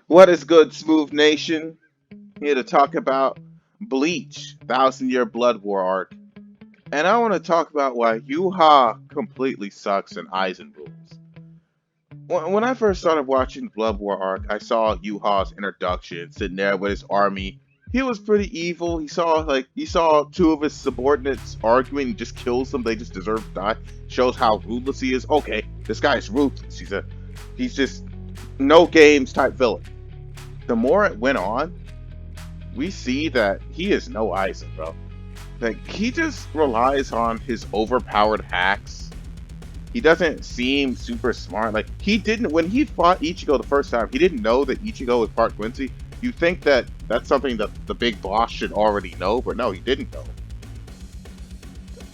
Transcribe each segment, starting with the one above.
What is good, Smooth Nation? Here to talk about Bleach, Thousand Year Blood War arc. And I want to talk about why Yuha completely sucks in Aizen rules. When I first started watching Blood War arc, I saw Yuha's introduction, sitting there with his army. He was pretty evil. He saw two of his subordinates arguing, just kills them. They just deserve to die. Shows how ruthless he is. Okay, this guy's ruthless. He's just no games type villain. The more it went on, we see that he is no Aizen, bro. Like, he just relies on his overpowered hacks. He doesn't seem super smart. Like, he didn't, when he fought Ichigo the first time, he didn't know that Ichigo was part Quincy. You think that that's something that the big boss should already know, but no, he didn't know.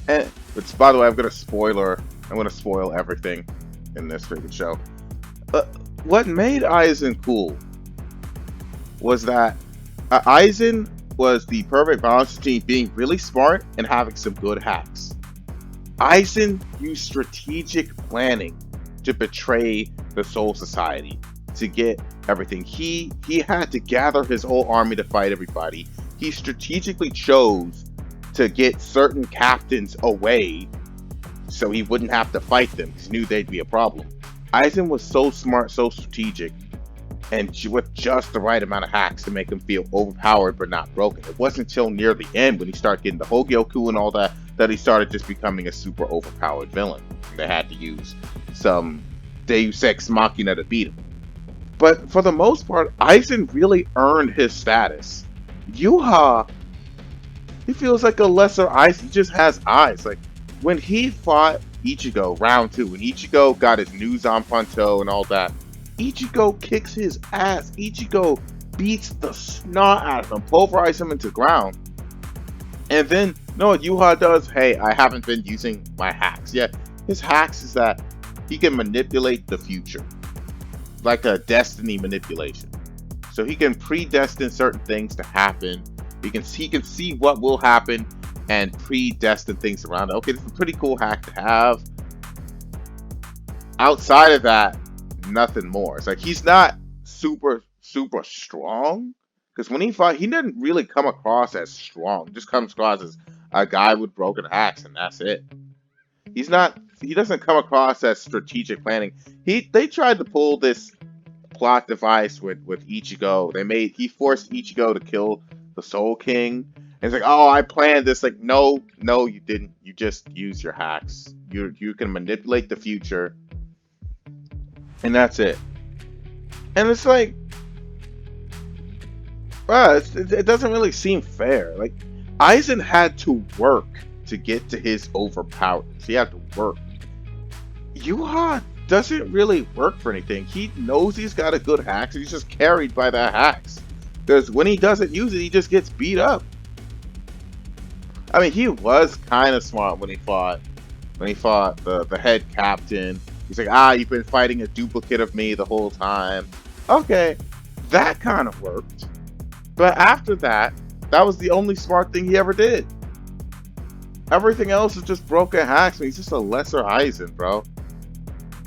And, it's, by the way, I'm gonna spoil everything in this freaking show. But what made Aizen cool was that Aizen was the perfect balance between being really smart and having some good hacks. Aizen used strategic planning to betray the Soul Society to get everything. He had to gather his whole army to fight everybody. He strategically chose to get certain captains away so he wouldn't have to fight them because he knew they'd be a problem. Aizen was so smart, so strategic, and with just the right amount of hacks to make him feel overpowered but not broken. It wasn't until near the end when he started getting the Hogyoku and all that that he started just becoming a super overpowered villain. They had to use some Deus Ex Machina to beat him. But for the most part, Aizen really earned his status. Yuha, he feels like a lesser Aizen. He just has eyes. Like, when he fought Ichigo round 2, when Ichigo got his new Zanpanto and all that, Ichigo kicks his ass. Ichigo beats the snot out of him, pulverizes him into the ground. And then, no, what Yuha does? Hey, I haven't been using my hacks yet. His hacks is that he can manipulate the future, like a destiny manipulation. So he can predestine certain things to happen. He can see what will happen and predestine things around it. Okay, this is a pretty cool hack to have. Outside of that, nothing more. It's like he's not super strong, because when he fought, he didn't really come across as strong. He just comes across as a guy with broken hacks, and that's it. He doesn't come across as strategic planning. They tried to pull this plot device with Ichigo. He forced Ichigo to kill the Soul King. And it's like, oh, I planned this. Like, no, you didn't. You just use your hacks. You can manipulate the future, and that's it. And it's like, well, it doesn't really seem fair. Like, Aizen had to work to get to his overpower. He had to work. Yuha doesn't really work for anything. He knows he's got a good hacks, and he's just carried by the hacks. Because when he doesn't use it, he just gets beat up. I mean, he was kind of smart when he fought the head captain. He's like, you've been fighting a duplicate of me the whole time. Okay, that kind of worked. But after that, that was the only smart thing he ever did. Everything else is just broken hacks. He's just a lesser Aizen, bro.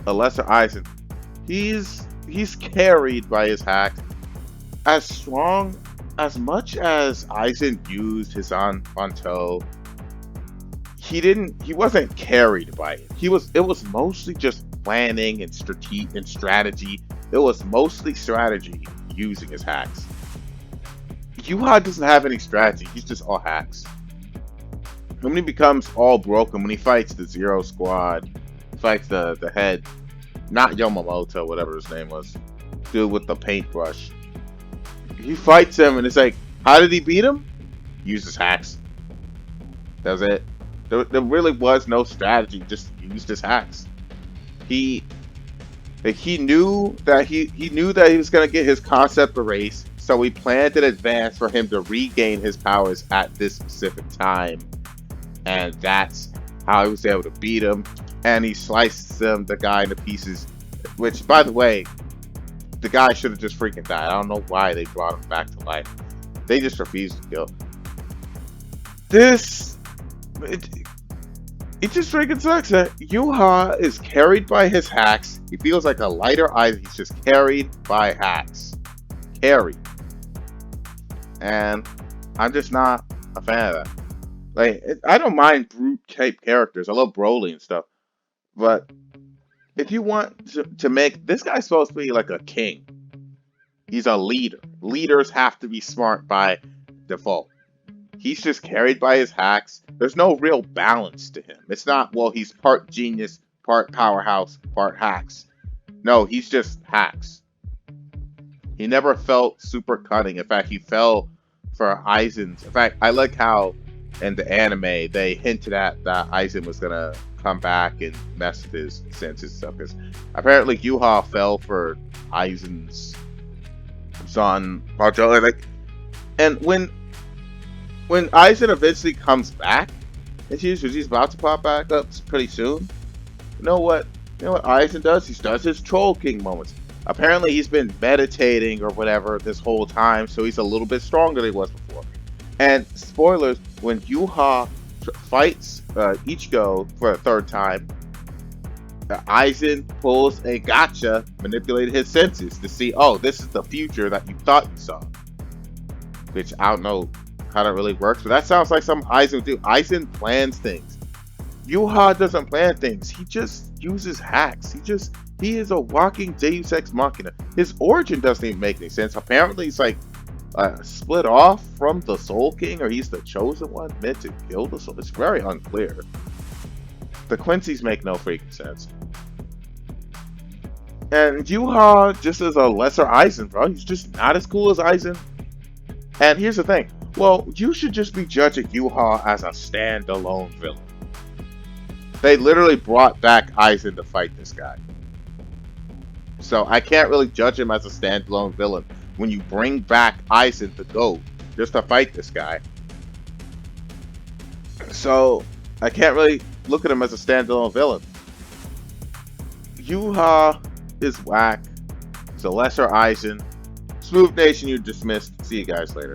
A lesser Aizen. He's carried by his hacks. As much as Aizen used his Zanpanto, he wasn't carried by it. It was mostly just planning and strategy. It was mostly strategy using his hacks. Yuha doesn't have any strategy. He's just all hacks. When he becomes all broken, when he fights the Zero Squad, fights the head, not Yamamoto, whatever his name was, dude with the paintbrush. He fights him, and it's like, how did he beat him? Uses hacks. That's it. There really was no strategy. Just used his hacks. He knew that he knew that he was gonna get his concept erased, so he planned in advance for him to regain his powers at this specific time, and that's how he was able to beat him. And he slices the guy into pieces, which, by the way, the guy should have just freaking died. I don't know why they brought him back to life. They just refused to kill. It just freaking sucks that Yuha is carried by his hacks. He feels like a lighter eye. He's just carried by hacks. carry, and I'm just not a fan of that. Like, I don't mind brute type characters. I love Broly and stuff, but if you want to make this guy supposed to be like a king, he's a leader. Leaders have to be smart by default. He's just carried by his hacks. There's no real balance to him. It's not, well, he's part genius, part powerhouse, part hacks. No, he's just hacks. He never felt super cunning. In fact, he fell for Aizen's. In fact, I like how in the anime they hinted at that Aizen was gonna come back and mess with his senses and stuff. Because apparently Yuha fell for Aizen's son, and when Aizen eventually comes back, it's usually he's about to pop back up pretty soon. You know what? You know what Aizen does? He does his Troll King moments. Apparently, he's been meditating or whatever this whole time, so he's a little bit stronger than he was before. And spoilers: when Yuha fights Ichigo for a third time, Aizen pulls a gotcha, manipulating his senses to see, oh, this is the future that you thought you saw. Which I don't know how that really works, but that sounds like something Aizen would do. Aizen plans things. Yuha doesn't plan things. He just uses hacks. He is a walking Deus Ex Machina. His origin doesn't even make any sense. Apparently, he's like split off from the Soul King, or he's the chosen one meant to kill the Soul. It's very unclear. The Quincy's make no freaking sense. And Yuha just is a lesser Aizen, bro. He's just not as cool as Aizen. And here's the thing. Well, you should just be judging Yuha as a standalone villain. They literally brought back Aizen to fight this guy. So I can't really judge him as a standalone villain when you bring back Aizen to go just to fight this guy. So I can't really look at him as a standalone villain. Yuha is whack. He's a lesser Aizen. Smooth Nation, you're dismissed. See you guys later.